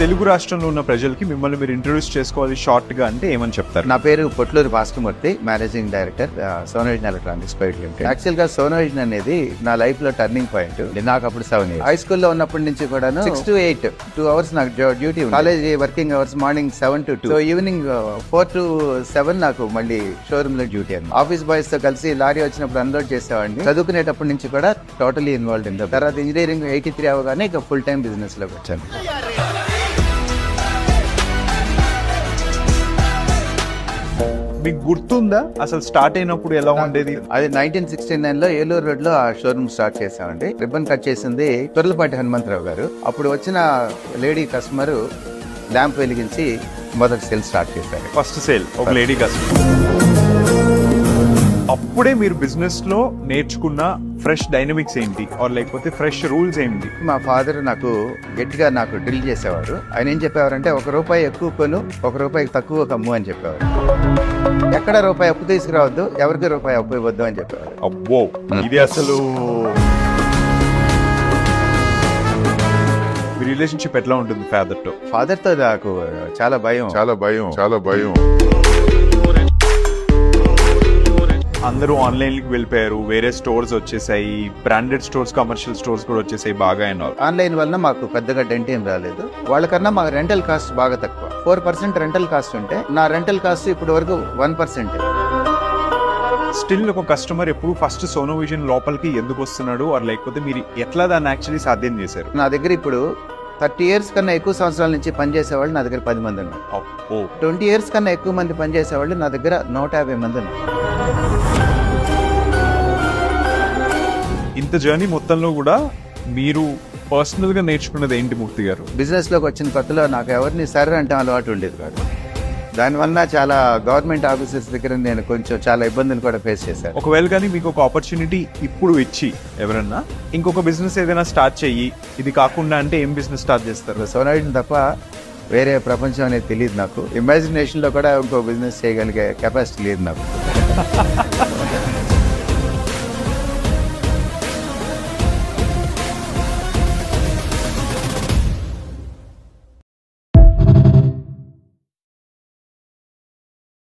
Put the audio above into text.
తెలుగు రాష్ట్రంలో ఉన్న ప్రజలకి మిమ్మల్ని మీరు ఇంట్రొడ్యూస్ చేసుకోవాలి షార్ట్ గా అంటే ఏమని చెప్తారు? నా పేరు Potluru Bhaskaramurthy, managing director Sonovision electronics private limited. Actual గా సోనోవిజన్ అనేది నా లైఫ్ లో టర్నింగ్ పాయింట్. నాకు అప్పుడు 7 years. హై స్కూల్లో ఉన్నప్పటి నుంచి కూడా 6 to 8 2 hours నాకు duty. College working hours morning 7 to 2. So evening 4 to 7 నాకు మళ్ళీ షోరూమ్ లో డ్యూటీ అన్నమాట. ఆఫీస్ బాయ్స్ తో కలిసి లారీ వచ్చినప్పుడు అన్లోడ్ చేసేవాడిని. చదువుకునేటప్పటి నుంచి కూడా టోటలీ ఇన్వాల్వ్డ్ ఇన్. తర్వాత ఇంజనీరింగ్ 83 అవగానే ఇక ఫుల్ టైం బిజినెస్ లోకి వచ్చాను. మీకు గుర్తుందా అసలు స్టార్ట్ అయినప్పుడు ఎలా ఉండేది? అది 1969 లో ఏలూరు రోడ్ లో ఆ షోరూమ్ స్టార్ట్ చేసామండి. రిబ్బన్ కట్ చేసింది తొర్లపాటి హనుమంతరావు గారు. అప్పుడు వచ్చిన లేడీ కస్టమర్ ల్యాంప్ వెలిగించి మొదటి సేల్ స్టార్ట్ చేశారు. ఫస్ట్ సేల్ ఒక లేడీ కస్టమర్. అప్పుడే మీరు బిజినెస్ లో నేర్చుకున్న ఫ్రెష్ డైనమిక్స్ ఏంటి, ఆర్ లేకపోతే ఫ్రెష్ రూల్స్ ఏంటి? మా ఫాదర్ నాకు గట్టిగా డ్రిల్ చేసేవారు. ఆయన ఏం చెప్పేవారంటే, ₹1 ఎక్కువ కొను, ₹1 తక్కువ కమ్ము అని చెప్పేవారు. ఎక్కడ రూపాయి అప్పు తీసుకురావద్దు, ఎవరికి రూపాయి అప్పు ఇవ్వద్దు అని చెప్పేవారు. అబ్బో, ఇది అసలు మీ రిలేషన్షిప్ ఎట్లా ఉంటుంది ఫాదర్ తో? ఫాదర్ తో నాకు చాలా భయం. అందరూ ఆన్లైన్ కి వెళ్ళిపోయారు, వేరే స్టోర్స్ వచ్చేసాయి, బ్రాండెడ్ స్టోర్స్, కమర్షియల్ స్టోర్స్ కూడా వచ్చేసాయి బాగా. ఆన్లైన్ వల్ల మాకు పెద్దగా డెంట్ ఏం రాలేదు. వాళ్ళకన్నా మాకు రెంటల్ కాస్ట్ బాగా తక్కువ. 4% రెంటల్ కాస్ట్ ఉంటే నా రెంటల్ కాస్ట్ ఇప్పుడు వరకు 1%. స్టిల్ ఒక కస్టమర్ ఎప్పుడు ఫస్ట్ సోనోవిజన్ లోపలికి ఎందుకు వస్తున్నాడు, ఆర్ లేకపోతే మీరు ఎట్లా దాన్ని యాక్చువల్లీ సాధ్యం చేశారు? నా దగ్గర ఇప్పుడు 30 years కన్నా ఎక్కువ సంవత్సరాల నుంచి పనిచేసేవాళ్ళు నా దగ్గర 10 మంది ఉన్నారు. 20 years కన్నా ఎక్కువ మంది పనిచేసేవాళ్ళు నా దగ్గర 150 మంది ఉన్నారు. ఇంత జర్నీ మొత్తంలో కూడా మీరు పర్సనల్ గా నేర్చుకున్నది ఏంటి మూర్తి గారు? బిజినెస్ లోకి వచ్చిన కొత్తలో నాకు ఎవరిని సర్ అంటే అలవాటు ఉండేది కాదు. దానివల్ల చాలా గవర్నమెంట్ ఆఫీసర్స్ దగ్గర నేను కొంచెం చాలా ఇబ్బందులు కూడా ఫేస్ చేశాను. ఒకవేళ కానీ మీకు ఒక ఆపర్చునిటీ ఇప్పుడు ఇచ్చి ఎవరన్నా ఇంకొక బిజినెస్ ఏదైనా స్టార్ట్ చెయ్యి, ఇది కాకుండా అంటే ఏం బిజినెస్ స్టార్ట్ చేస్తారు? సోనోవిజన్ తప్ప వేరే ప్రపంచం అనేది తెలియదు నాకు. ఇమాజినేషన్ లో కూడా ఇంకో బిజినెస్ చేయగలిగే కెపాసిటీ లేదు నాకు.